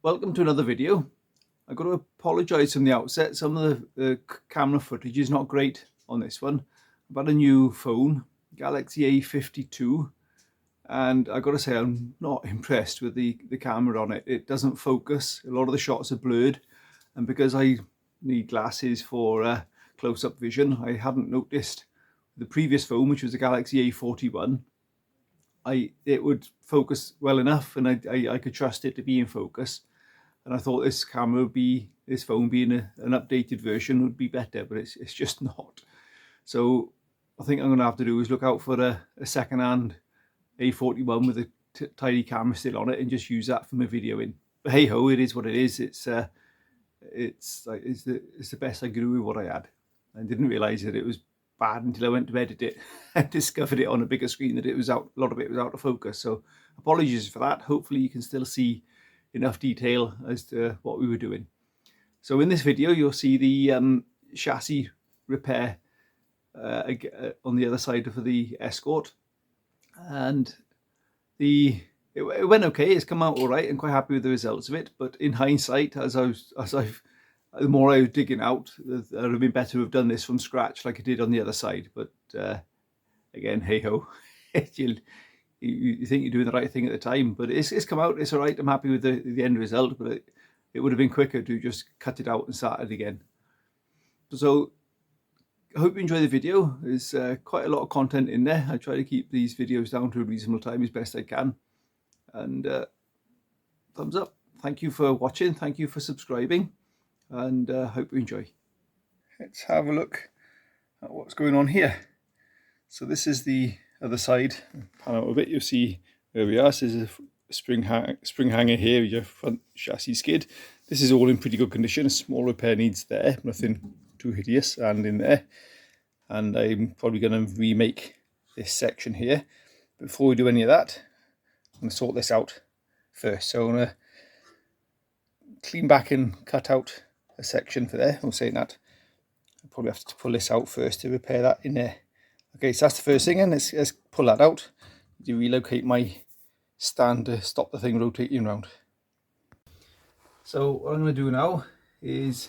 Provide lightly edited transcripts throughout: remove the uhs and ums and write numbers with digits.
welcome to another video. I've got to apologise from the outset. Some of the camera footage is not great on this one. I've had a new phone, Galaxy A52, and I've got to say I'm not impressed with the camera on it. It doesn't focus. A lot of the shots are blurred, and because I need glasses for close-up vision, I hadn't noticed the previous phone, which was the Galaxy A41. It would focus well enough, and I could trust it to be in focus. And I thought this camera this phone being an updated version would be better, but it's just not. So I think I'm going to have to do is look out for a second-hand A41 with a tiny camera still on it and just use that for my videoing. But hey ho, it is what it is. It's the best I could do with what I had. I didn't realise that it was bad until I went to edit it and discovered it on a bigger screen that a lot of it was out of focus. So apologies for that. Hopefully you can still see enough detail as to what we were doing. So in this video you'll see the chassis repair on the other side of the Escort, and it went okay. It's come out all right. I'm quite happy with the results of it, but in hindsight, the more I was digging out, it would have been better to have done this from scratch like I did on the other side. But again, hey ho, you think you're doing the right thing at the time, but it's come out. It's all right. I'm happy with the end result, but it would have been quicker to just cut it out and start it again. So I hope you enjoy the video. There's quite a lot of content in there. I try to keep these videos down to a reasonable time as best I can. And thumbs up. Thank you for watching. Thank you for subscribing. And hope you enjoy. Let's have a look at what's going on here. So this is the other side. Pan out a bit, you'll see where we are. So there's a spring hanger here with your front chassis skid. This is all in pretty good condition. A small repair needs there, nothing too hideous, and in there. And I'm probably going to remake this section here. Before we do any of that, I'm going to sort this out first. So I'm going to clean back and cut out a section for there. I'm saying that I'll probably have to pull this out first to repair that in there. Okay, so that's the first thing, and let's pull that out to relocate my stand to stop the thing rotating around. So what I'm going to do now is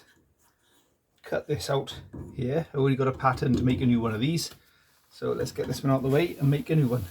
cut this out here. I've already got a pattern to make a new one of these, so let's get this one out of the way and make a new one.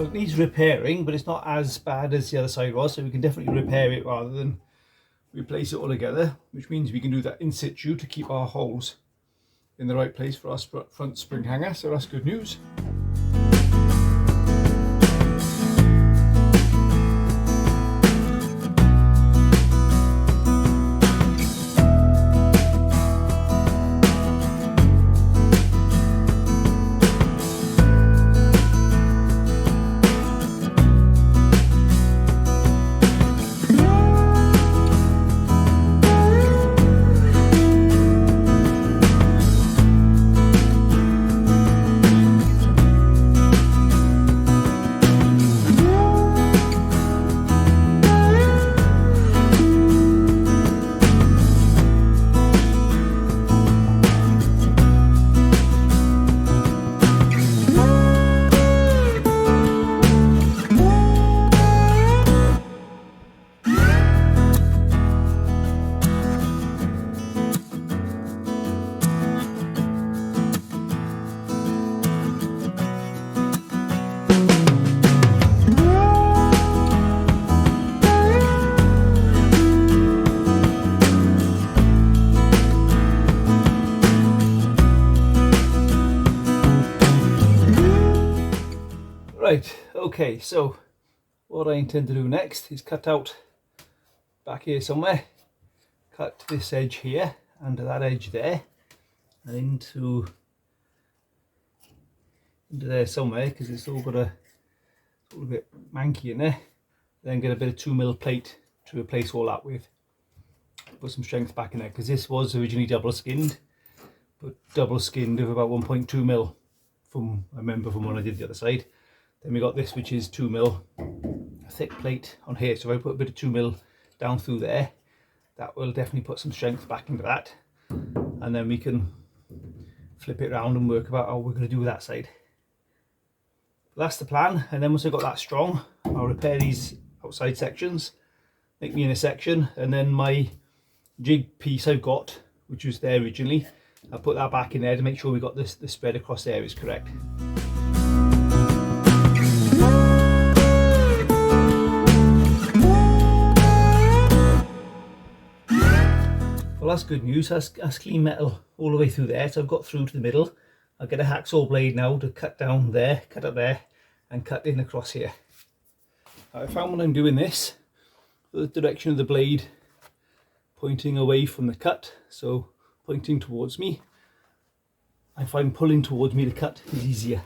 It needs repairing, but it's not as bad as the other side was, so we can definitely repair it rather than replace it all together, which means we can do that in situ to keep our holes in the right place for our front spring hanger, so that's good news. Right, okay, so what I intend to do next is cut out back here somewhere, cut this edge here and that edge there, and into there somewhere, because it's all got a bit manky in there. Then get a bit of 2mm plate to replace all that with. put some strength back in there, because this was originally double skinned, but double skinned of about 1.2 mil from, I remember from when I did the other side. Then we got this, which is 2 mil, a thick plate on here. So if I put a bit of 2 mil down through there, that will definitely put some strength back into that. And then we can flip it around and work about how we're going to do that side. But that's the plan. And then once I've got that strong, I'll repair these outside sections, make me in a section, and then my jig piece I've got, which was there originally, I'll put that back in there to make sure we got this, the spread across there is correct. Well, that's good news. That's clean metal all the way through there. So I've got through to the middle. I'll get a hacksaw blade now to cut down there, cut up there, and cut in across here. I found when I'm doing this, the direction of the blade pointing away from the cut, so pointing towards me, I find pulling towards me to cut is easier.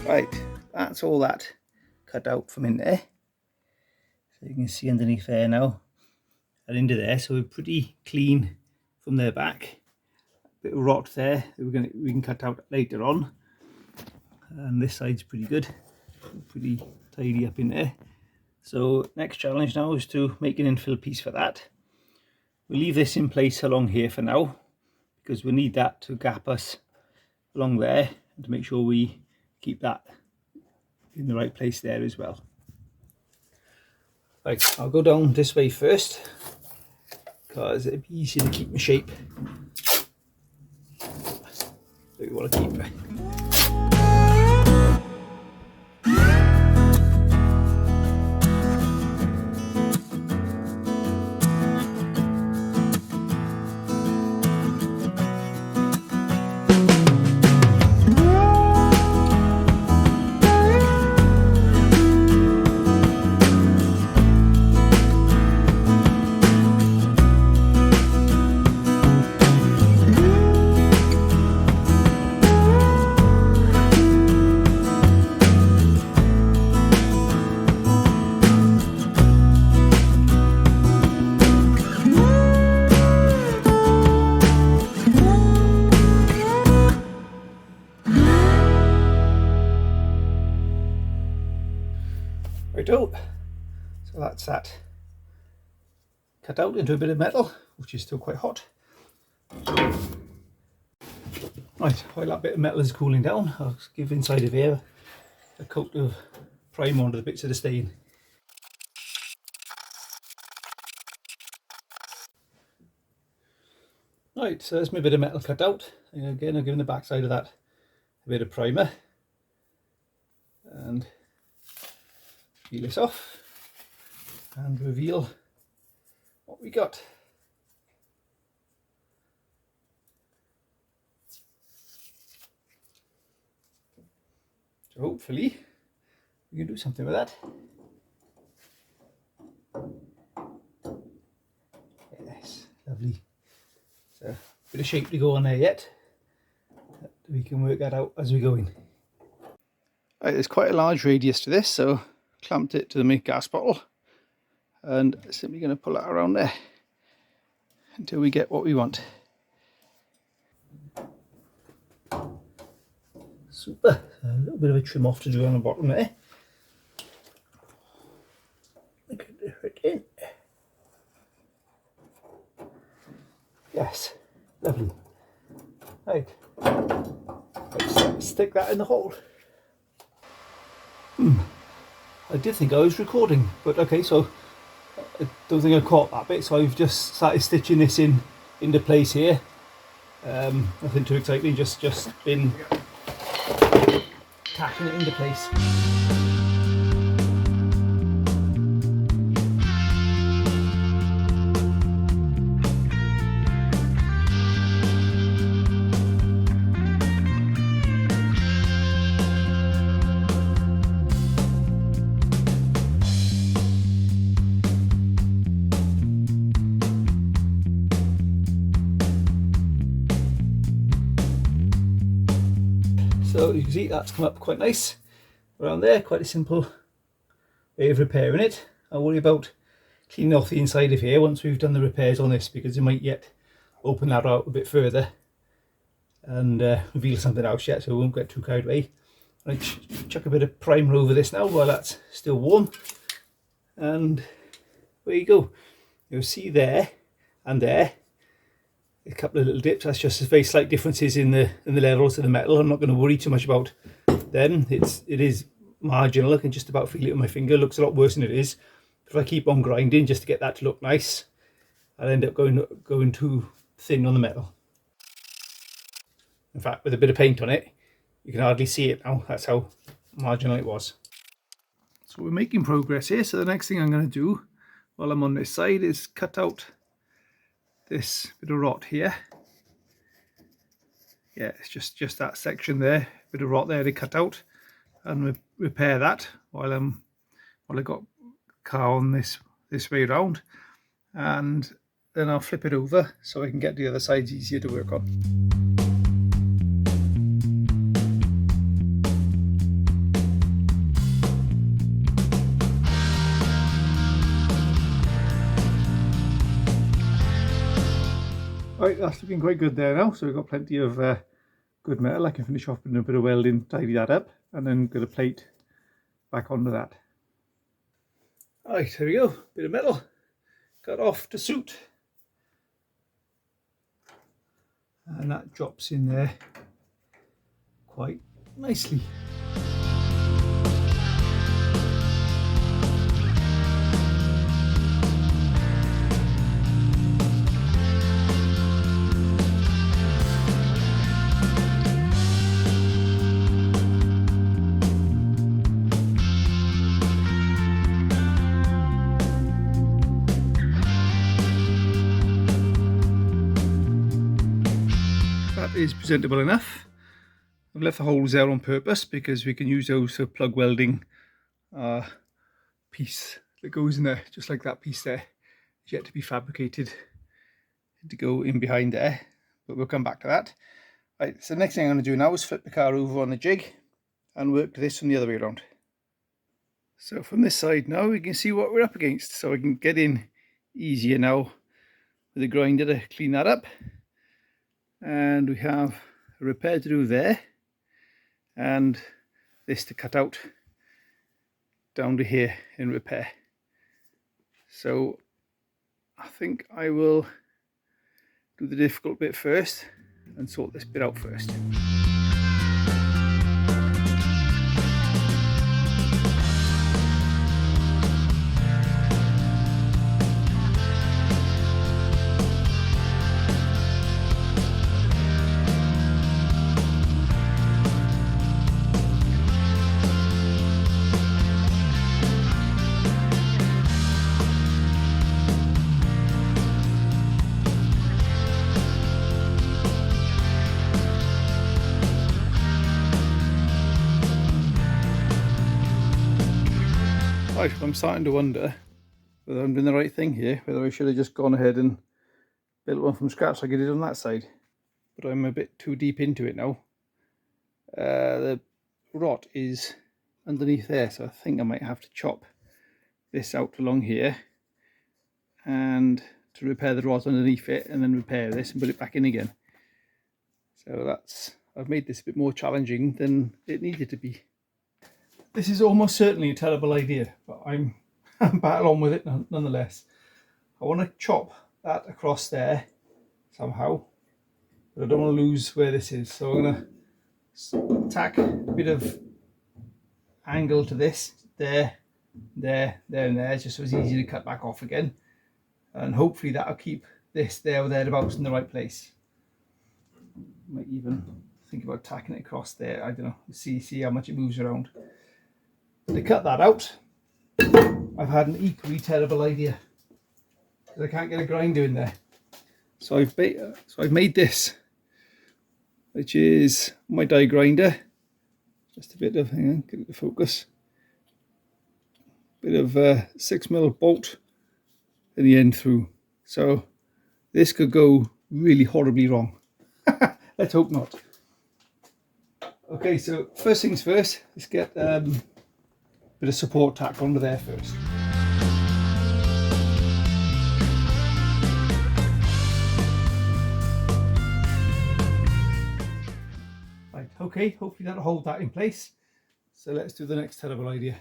Right, that's all that cut out from in there. So you can see underneath there now and into there. So we're pretty clean from there back. A bit of rot there that we can cut out later on. And this side's pretty good, pretty tidy up in there. So next challenge now is to make an infill piece for that. We'll leave this in place along here for now, because we need that to gap us along there and to make sure we keep that in the right place there as well. Right, I'll go down this way first because it'd be easier to keep my shape. So you want to keep it. Righto, so that's that cut out into a bit of metal, which is still quite hot. Right, while that bit of metal is cooling down, I'll give inside of here a coat of primer onto the bits that are staying. Right, so there's my bit of metal cut out. And again, I'm giving the back side of that a bit of primer. And peel this off and reveal what we got. So hopefully we can do something with that. Yes, lovely. So a bit of shape to go on there yet. We can work that out as we go in. Right, there's quite a large radius to this, so clamped it to the main gas bottle and simply going to pull that around there until we get what we want. Super, a little bit of a trim off to do on the bottom there. Look at it in. Yes, lovely. Right, let's stick that in the hole. I did think I was recording, but okay, so I don't think I caught that bit, so I've just started stitching this into place here. Nothing too exciting, just been tacking it into place. So you can see that's come up quite nice around there, quite a simple way of repairing it. I'll worry about cleaning off the inside of here once we've done the repairs on this, because it might yet open that out a bit further and reveal something else yet, so we won't get too carried away. I chuck a bit of primer over this now while that's still warm, and there you go. You'll see there and there a couple of little dips. That's just very slight differences in the levels of the metal. I'm not going to worry too much about them. It is marginal. I can just about feel it with my finger. It looks a lot worse than it is. If I keep on grinding just to get that to look nice, I'll end up going too thin on the metal. In fact, with a bit of paint on it, you can hardly see it now. That's how marginal it was. So we're making progress here. So the next thing I'm going to do while I'm on this side is cut out this bit of rot here. Yeah, it's just that section there, bit of rot there to cut out, and repair that while I got the car on this way around, and then I'll flip it over so I can get the other sides easier to work on. Right, that's looking quite good there now, so we've got plenty of good metal. I can finish off with a bit of welding, tidy that up, and then get a plate back onto that. Right, there we go, bit of metal cut off to suit, and that drops in there quite nicely. Is presentable enough. I've left the holes there on purpose because we can use those for plug welding piece that goes in there, just like that piece there. It's yet to be fabricated to go in behind there, but we'll come back to that. Right, so the next thing I'm going to do now is flip the car over on the jig and work this from the other way around. So from this side now we can see what we're up against, so I can get in easier now with a grinder to clean that up. And we have a repair to do there, and this to cut out down to here in repair. So I think I will do the difficult bit first and sort this bit out first. Right, I'm starting to wonder whether I'm doing the right thing here, whether I should have just gone ahead and built one from scratch like I did on that side. But I'm a bit too deep into it now. The rot is underneath there, so I think I might have to chop this out along here and to repair the rot underneath it, and then repair this and put it back in again. So I've made this a bit more challenging than it needed to be. This is almost certainly a terrible idea, but I'm battle on with it nonetheless. I want to chop that across there somehow, but I don't want to lose where this is. So I'm going to tack a bit of angle to this, there, and there, just so it's easy to cut back off again. And hopefully that'll keep this there or thereabouts in the right place. Might even think about tacking it across there. I don't know, see how much it moves around. To cut that out, I've had an equally terrible idea because I can't get a grinder in there. So I've made this, which is my die grinder. Just a bit of, hang on, get it to focus. Bit of 6mm bolt in the end through. So this could go really horribly wrong. Let's hope not. Okay, so first things first, let's get a bit of support tack onto there first. Right, okay, hopefully that'll hold that in place. So let's do the next terrible idea.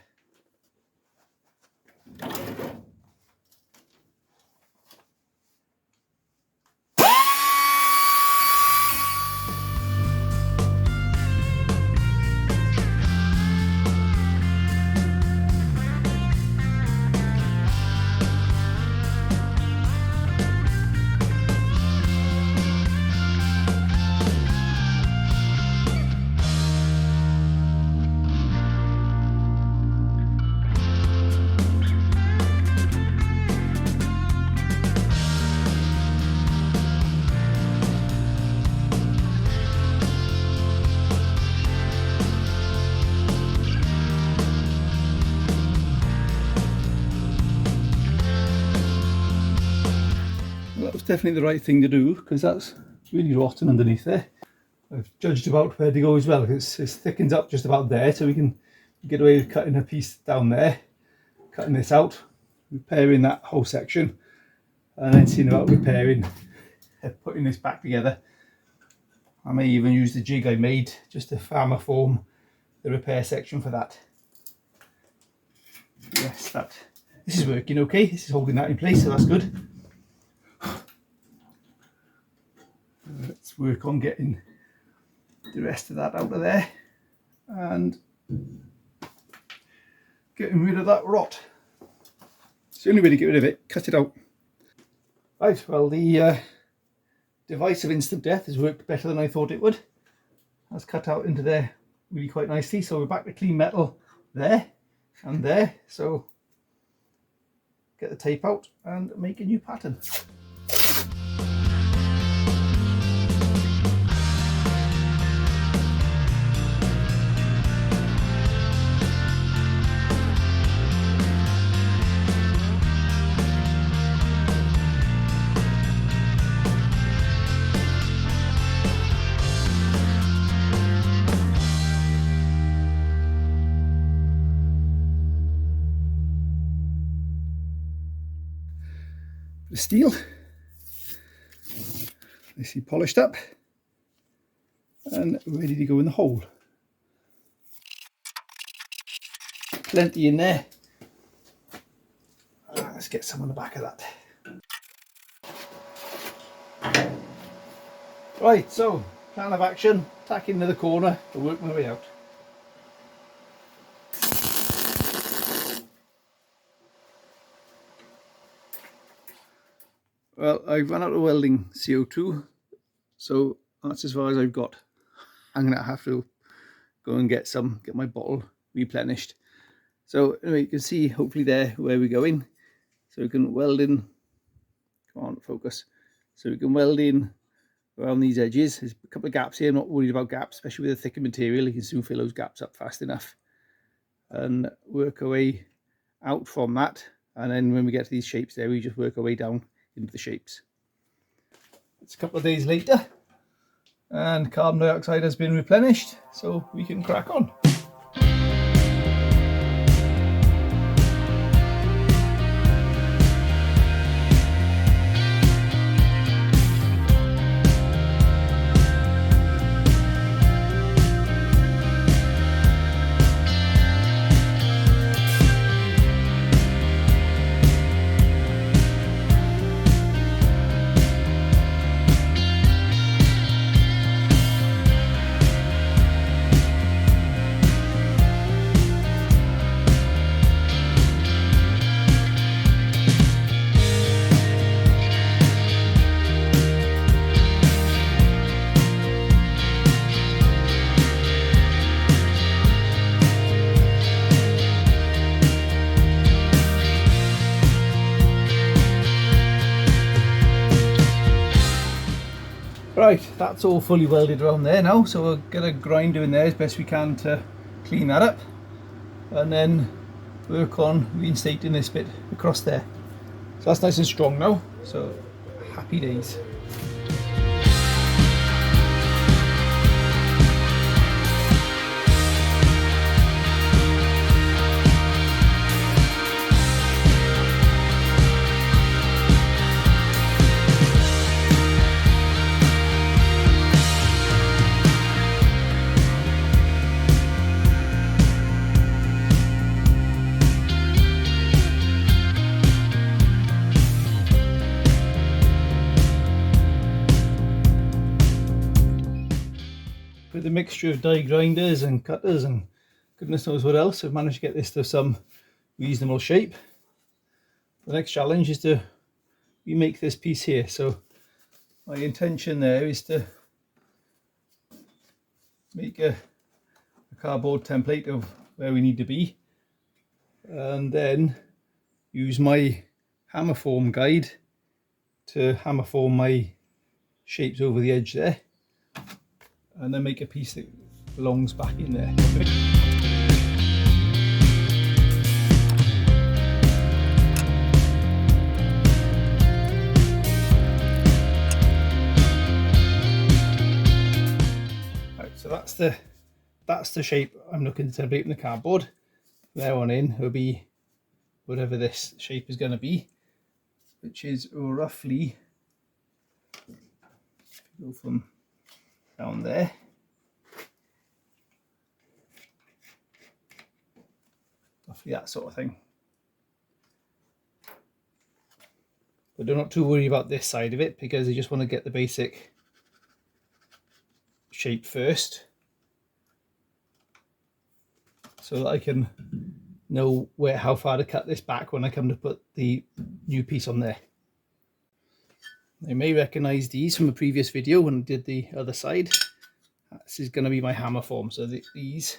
That was definitely the right thing to do because that's really rotten underneath there. I've judged about where to go as well because it thickens up just about there, so we can get away with cutting a piece down there, cutting this out, repairing that whole section, and then seeing about repairing, putting this back together. I may even use the jig I made just to farmer form the repair section for that. Yes, this is working okay. This is holding that in place, so that's good. Let's work on getting the rest of that out of there and getting rid of that rot. It's the only way to get rid of it, cut it out. Right, well, the device of instant death has worked better than I thought it would. That's cut out into there really quite nicely, so we're back to clean metal there and there. So get the tape out and make a new pattern. The steel, nicely polished up and ready to go in the hole. Plenty in there. Let's get some on the back of that. Right, so plan of action, tack into the corner to work my way out. Well, I've run out of welding CO2, so that's as far as I've got. I'm going to have to go and get my bottle replenished. So anyway, you can see hopefully there where we're going. So we can weld in, come on, focus. So we can weld in around these edges. There's a couple of gaps here, I'm not worried about gaps, especially with a thicker material. You can soon fill those gaps up fast enough. And work our way out from that. And then when we get to these shapes there, we just work our way down into the shapes. It's a couple of days later and carbon dioxide has been replenished, so we can crack on. Right, that's all fully welded around there now, so we'll get a grinder in there as best we can to clean that up, and then work on reinstating this bit across there. So that's nice and strong now, so happy days. With a mixture of die grinders and cutters and goodness knows what else, I've managed to get this to some reasonable shape. The next challenge is to remake this piece here. So my intention there is to make a cardboard template of where we need to be, and then use my hammer form guide to hammer form my shapes over the edge there, and then make a piece that belongs back in there. Right, so that's the shape I'm looking to template in the cardboard. From there on in will be whatever this shape is going to be, which is roughly, go from down there roughly that sort of thing. But do not too worry about this side of it, because I just want to get the basic shape first, so that I can know how far to cut this back when I come to put the new piece on there. You may recognize these from a previous video when I did the other side. This is going to be my hammer form, so these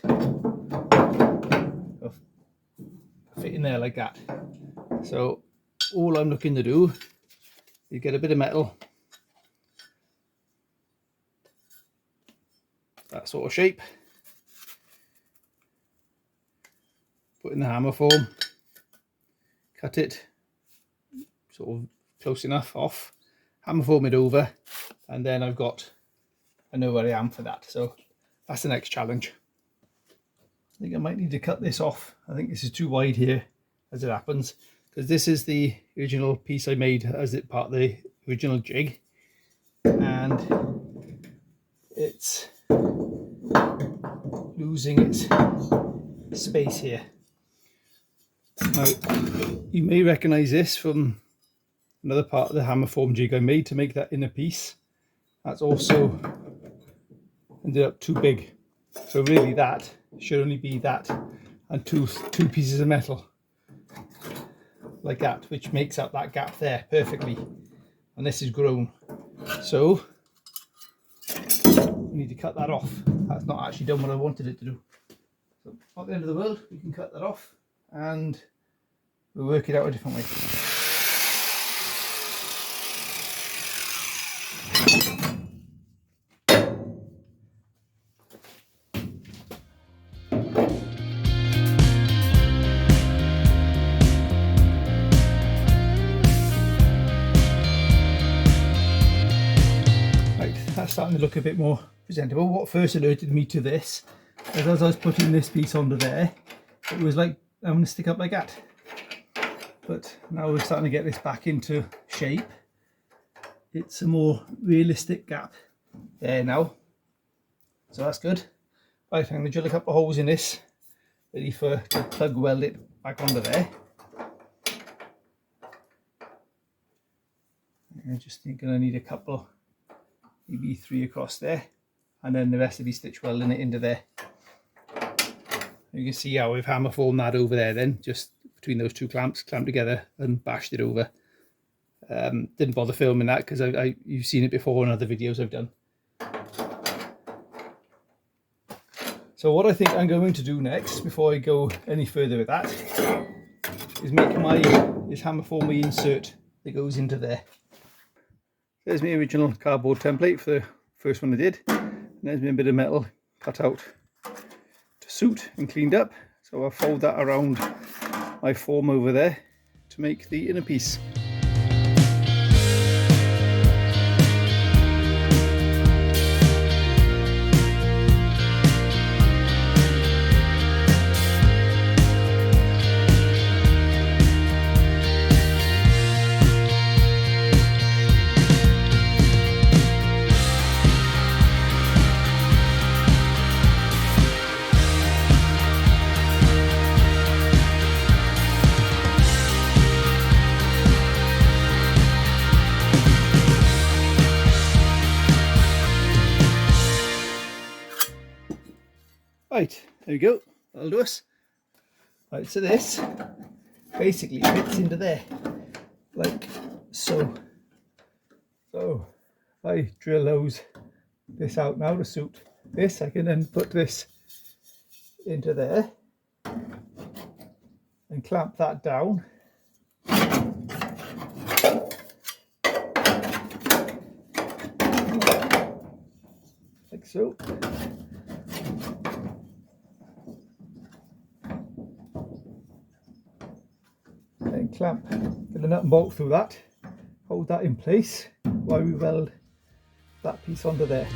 fit in there like that. So all I'm looking to do is get a bit of metal, that sort of shape, put in the hammer form, cut it sort of close enough off, hammer form it over, and then I know where I am for that. So that's the next challenge. I think I might need to cut this off. I think this is too wide here as it happens, because this is the original piece I made as it part of the original jig, and it's losing its space here. Now, you may recognize this from another part of the hammer form jig I made to make that inner piece. That's also ended up too big. So really that should only be that and two pieces of metal like that, which makes up that gap there perfectly. And this is grown. So we need to cut that off. That's not actually done what I wanted it to do. So not the end of the world, we can cut that off and we'll work it out a different way. That's starting to look a bit more presentable. What first alerted me to this is, as I was putting this piece onto there, it was like I'm going to stick up like that. But now we're starting to get this back into shape. It's a more realistic gap there now. So that's good. Right, I'm going to drill a couple of holes in this, ready to plug weld it back onto there. I just think I'm going to need a couple, maybe 3 across there, and then the rest will be stitch welding it into there. You can see how we've hammer formed that over there then, just between those two clamps, clamped together and bashed it over. Didn't bother filming that because you've seen it before in other videos I've done. So what I think I'm going to do next, before I go any further with that, is make this hammer form insert that goes into there. There's my original cardboard template for first one I did. And there's been a bit of metal cut out to suit and cleaned up. So I'll fold that around my form over there to make the inner piece. Right, there we go, that'll do us. Right, so this basically fits into there, like so. So if I drill this out now to suit this, I can then put this into there and clamp that down. Like so. And clamp, get a nut and bolt through that, hold that in place while we weld that piece onto there. I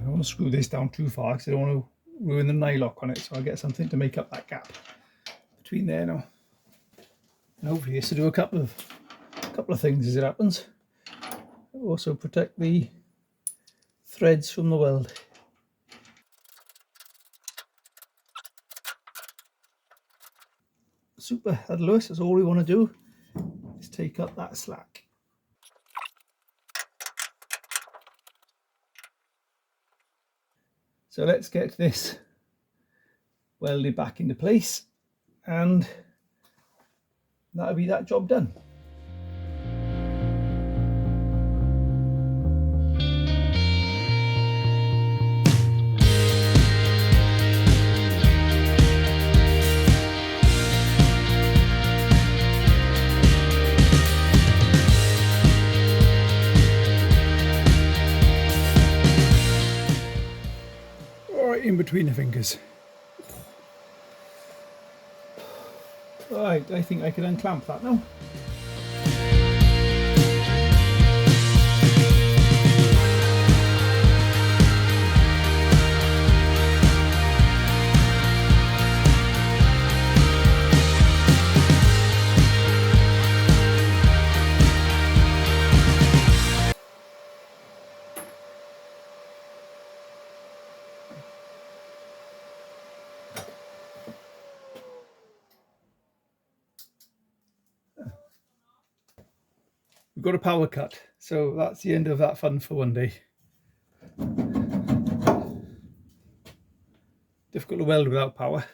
don't want to screw this down too far because I don't want to ruin the nylock on it, so I'll get something to make up that gap between there now. And hopefully this will do a couple of things as it happens. Also protect the threads from the weld. Super, that'll do us. That's all we want to do is take up that slack. So let's get this welded back into place, and that'll be that job done. Right in between the fingers. Right, I think I can unclamp that now. We've got a power cut, so that's the end of that fun for one day. Difficult to weld without power.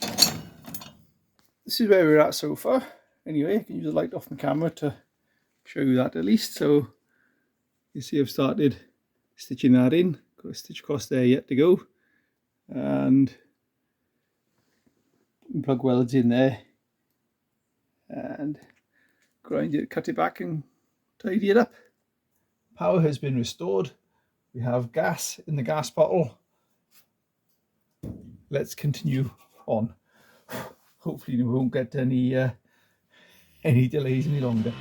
This is where we're at so far. Anyway, I can use the light off my camera to show you that at least. So you see I've started stitching that in. Got a stitch across there yet to go. And plug welds in there. And grind it, cut it back and tidy it up. Power has been restored. We have gas in the gas bottle. Let's continue on. Hopefully we won't get any delays any longer.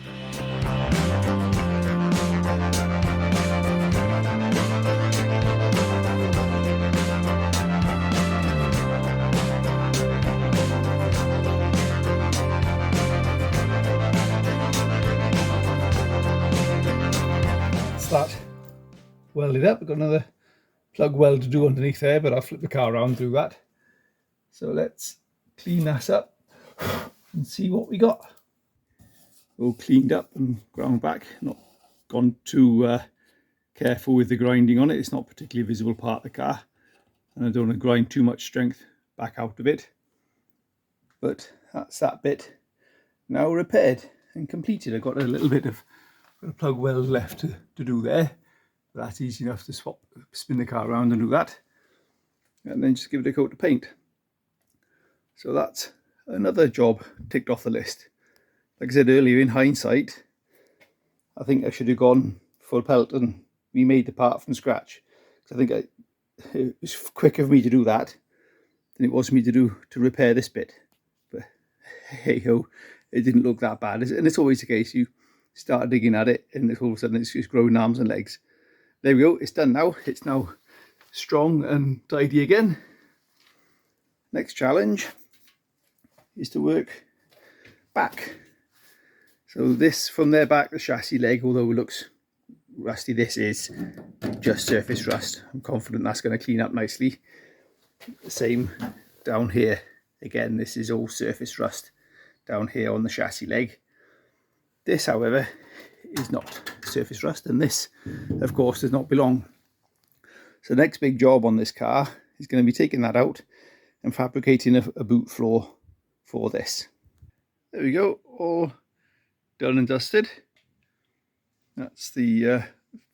That welded up. I've got another plug weld to do underneath there, but I'll flip the car around through that. So let's clean that up and see what we got. All cleaned up and ground back, not gone too careful with the grinding on it. It's not a particularly visible part of the car, and I don't want to grind too much strength back out of it. But that's that bit now repaired and completed. I've got a little bit of a plug weld left to do there, That's easy enough to spin the car around and do that, and then just give it a coat of paint. So that's another job ticked off the list. Like I said earlier, in hindsight, I think I should have gone full pelt and remade the part from scratch. I think it was quicker for me to do that than it was for me to repair this bit. But hey ho, it didn't look that bad, and it's always the case. You start digging at it, and all of a sudden it's just growing arms and legs. There we go. It's done now. It's now strong and tidy again. Next challenge is to work back. So this, from there back, the chassis leg, although it looks rusty, this is just surface rust. I'm confident that's going to clean up nicely. The same down here. Again, this is all surface rust down here on the chassis leg. This, however, is not surface rust, and this, of course, does not belong. So the next big job on this car is going to be taking that out and fabricating a boot floor for this. There we go, all done and dusted. That's the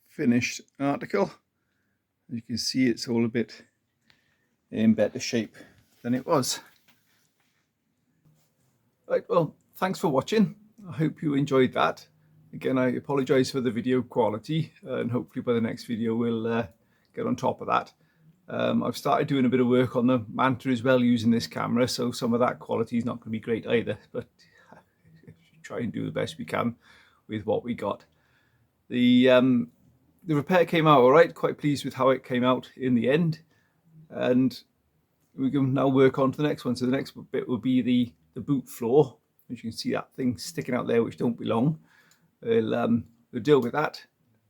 finished article. You can see it's all a bit in better shape than it was. Right, well, thanks for watching. I hope you enjoyed that. Again, I apologise for the video quality, and hopefully by the next video we'll get on top of that. I've started doing a bit of work on the Manta as well using this camera, so some of that quality is not going to be great either, but try and do the best we can with what we got. The repair came out all right, quite pleased with how it came out in the end, and we can now work on to the next one. So the next bit will be the boot floor. As you can see, that thing sticking out there which don't belong. We'll deal with that,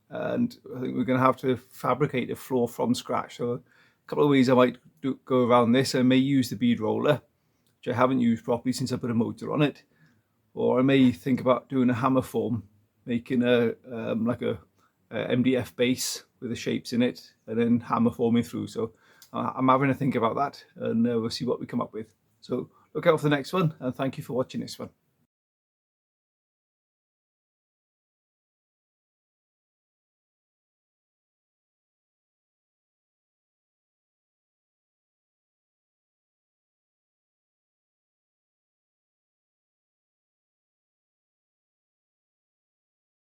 and I think we're going to have to fabricate a floor from scratch. So a couple of ways I might go around this. I may use the bead roller, which I haven't used properly since I put a motor on it, or I may think about doing a hammer form, making a like a MDF base with the shapes in it, and then hammer forming through. So I'm having to think about that, and we'll see what we come up with. So look out for the next one, and thank you for watching this one.